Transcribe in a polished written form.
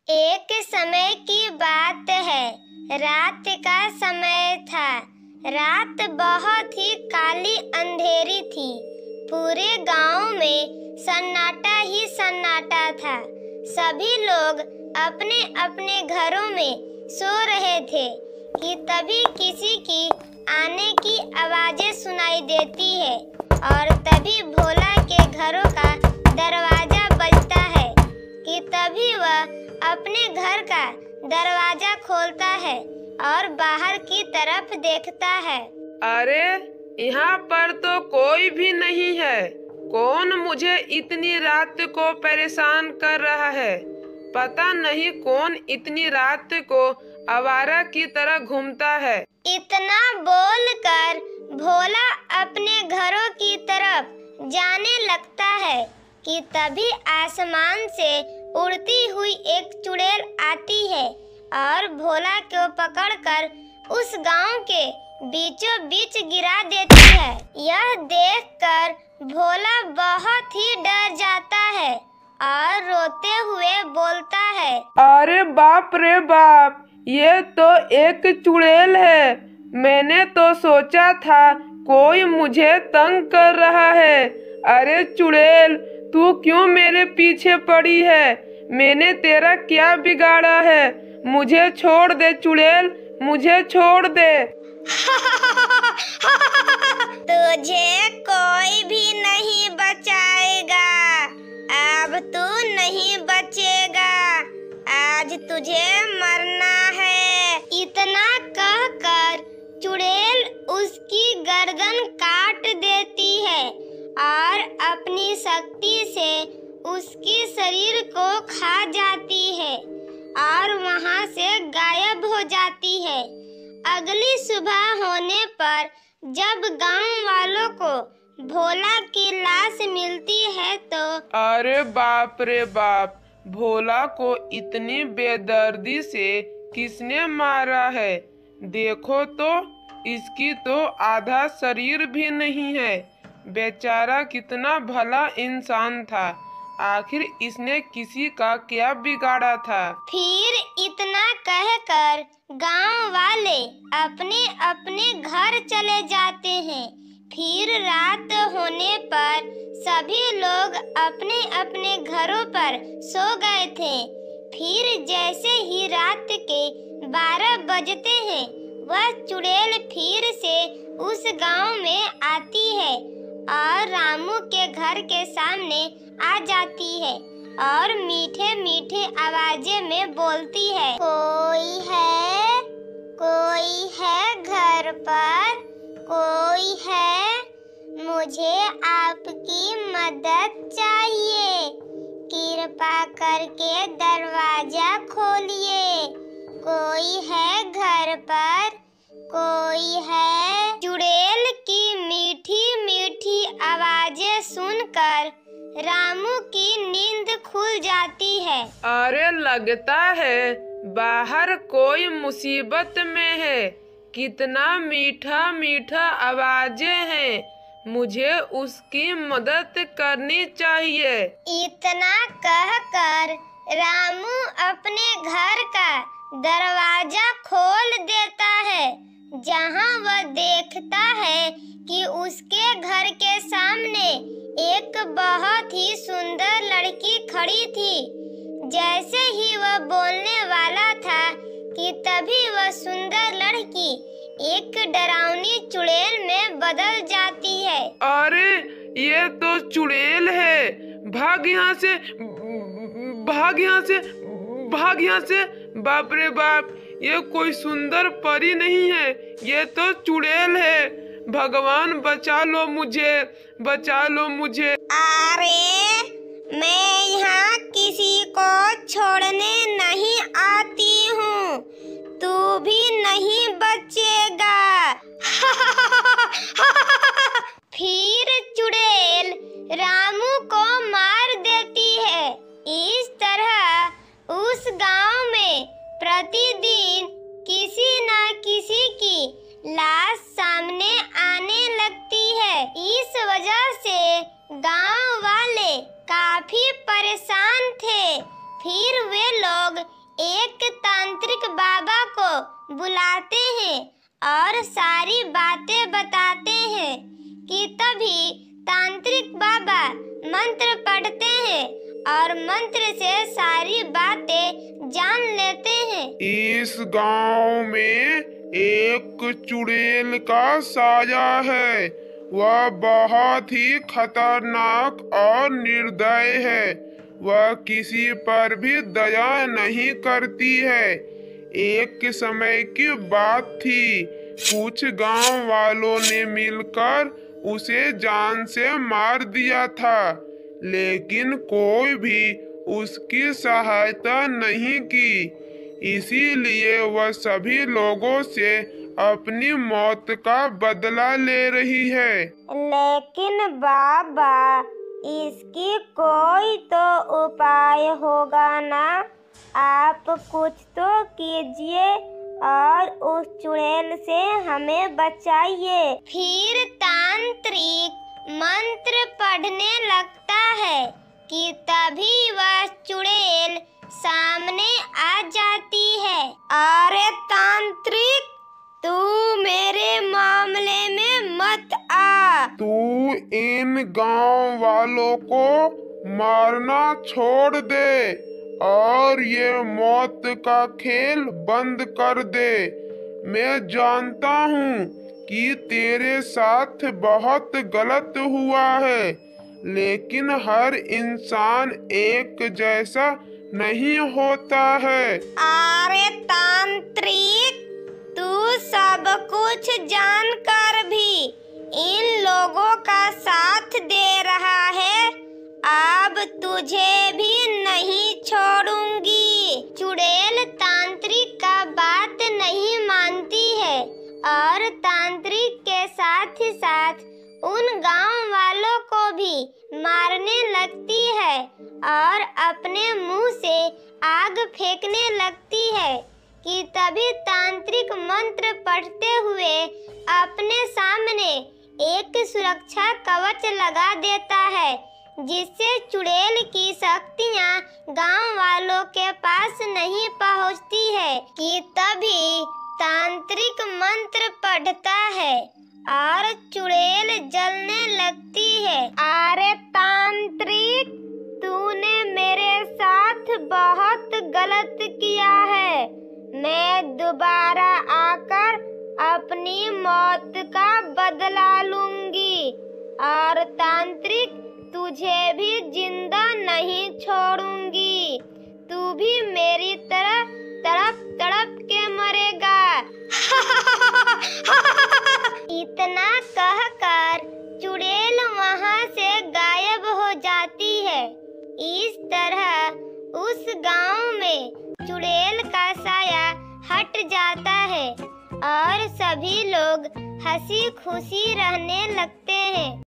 एक समय की बात है, रात का समय था। रात बहुत ही काली अंधेरी थी। पूरे गांव में सन्नाटा ही सन्नाटा था। सभी लोग अपने अपने घरों में सो रहे थे कि तभी किसी की आने की आवाजें सुनाई देती है और तभी भोला के घरों का दरवाजा बजता है कि तभी वह अपने घर का दरवाजा खोलता है और बाहर की तरफ देखता है। अरे यहाँ पर तो कोई भी नहीं है। कौन मुझे इतनी रात को परेशान कर रहा है? पता नहीं कौन इतनी रात को आवारा की तरह घूमता है। इतना बोलकर भोला अपने घरों की तरफ जाने लगता है कि तभी आसमान से उड़ती हुई एक चुड़ैल आती है और भोला को पकड़कर उस गांव के बीचों बीच गिरा देती है। यह देखकर भोला बहुत ही डर जाता है और रोते हुए बोलता है, अरे बाप रे बाप, ये तो एक चुड़ैल है। मैंने तो सोचा था कोई मुझे तंग कर रहा है। अरे चुड़ैल, तू क्यों मेरे पीछे पड़ी है? मैंने तेरा क्या बिगाड़ा है? मुझे छोड़ दे चुड़ैल, मुझे छोड़ दे। तुझे कोई भी नहीं बचाएगा। अब तू नहीं बचेगा। आज तुझे मरना है। इतना कहकर चुड़ैल उसकी गर्दन काट देती है और अपनी शक्ति से उसके शरीर को खा जाती है और वहां से गायब हो जाती है। अगली सुबह होने पर जब गांव वालों को भोला की लाश मिलती है तो अरे बाप रे बाप, भोला को इतनी बेदर्दी से किसने मारा है? देखो तो, इसकी तो आधा शरीर भी नहीं है। बेचारा कितना भला इंसान था। आखिर इसने किसी का क्या बिगाड़ा था? फिर इतना कहकर गांव वाले अपने अपने घर चले जाते हैं। फिर रात होने पर सभी लोग अपने अपने घरों पर सो गए थे। फिर जैसे ही रात के 12 बजते हैं, वह चुड़ैल फिर से उस गांव में आती है और रामू के घर के सामने आ जाती है और मीठे मीठे आवाजे में बोलती है, कोई है? कोई है घर पर? कोई है? मुझे आपकी मदद चाहिए। कृपा करके दरवाजा खोलिए। कोई है घर पर? कोई है? चुड़ैल की मीठी मीठी आवाजें सुनकर रामू की नींद खुल जाती है। अरे लगता है बाहर कोई मुसीबत में है। कितना मीठा मीठा आवाजें हैं। मुझे उसकी मदद करनी चाहिए। इतना कहकर रामू अपने घर का दरवाजा खोल देता है, जहां वह देखता है कि उसके घर के सामने एक बहुत ही सुंदर लड़की खड़ी थी। जैसे ही वह बोलने वाला था कि तभी वह सुंदर लड़की एक डरावनी चुड़ैल में बदल जाती है। अरे ये तो चुड़ैल है। भाग यहाँ से, भाग यहाँ से, भाग यहाँ से। बाप रे बाप, ये कोई सुंदर परी नहीं है, ये तो चुड़ैल है। भगवान बचा लो मुझे, बचा लो मुझे। अरे मैं यहाँ किसी को छोड़ने नहीं आती हूँ। तू भी नहीं बचेगा। फिर चुड़ैल रामू को मार देती है। इस तरह उस गांव में प्रतिदिन किसी न किसी की लाश सामने आने लगती है। इस वजह से गांव वाले काफी परेशान थे। फिर वे लोग एक तांत्रिक बाबा को बुलाते हैं और सारी बातें बताते हैं कि तभी तांत्रिक बाबा मंत्र पढ़ते हैं और मंत्र से सारी बातें जान लेते हैं। इस गांव में एक चुड़ैल का साया है। वह बहुत ही खतरनाक और निर्दय है। वह किसी पर भी दया नहीं करती है। एक समय की बात थी, कुछ गांव वालों ने मिलकर उसे जान से मार दिया था, लेकिन कोई भी उसकी सहायता नहीं की। इसीलिए वह सभी लोगों से अपनी मौत का बदला ले रही है। लेकिन बाबा, इसकी कोई तो उपाय होगा ना? आप कुछ तो कीजिए और उस चुड़ैल से हमें बचाइए। फिर तांत्रिक मंत्र पढ़ने लगता है कि तभी वह चुड़ैल सामने आ जाती है। अरे तांत्रिक, तू मेरे मामले में मत आ। तू इन गांव वालों को मारना छोड़ दे और ये मौत का खेल बंद कर दे। मैं जानता हूँ कि तेरे साथ बहुत गलत हुआ है, लेकिन हर इंसान एक जैसा नहीं होता है। अरे तांत्रिक, तू सब कुछ जानकर भी इन लोगों का साथ दे रहा है। अब तुझे भी नहीं छोड़ूंगी। चुड़ैल तांत्रिक का बात नहीं मानती है और तांत्रिक के साथ ही साथ उन गांव वालों को भी मारने लगती है और अपने मुंह से आग फेंकने लगती है कि तभी तांत्रिक मंत्र पढ़ते हुए अपने सामने एक सुरक्षा कवच लगा देता है, जिससे चुड़ैल की शक्तियाँ गांव वालों के पास नहीं पहुंचती है। कि तभी तांत्रिक मंत्र पढ़ता है और चुड़ैल जलने लगती है। अरे तांत्रिक, तूने मेरे साथ बहुत गलत किया है। मैं दोबारा आकर अपनी मौत का बदला लूंगी और तांत्रिक, तुझे भी जिंदा नहीं छोड़ूंगी। तू भी मेरी तरह तड़प तड़प के मरेगा। इतना कहकर चुड़ैल वहां से गायब हो जाती है। इस तरह उस गांव में चुड़ैल का साया हट जाता है और सभी लोग हंसी खुशी रहने लगते हैं।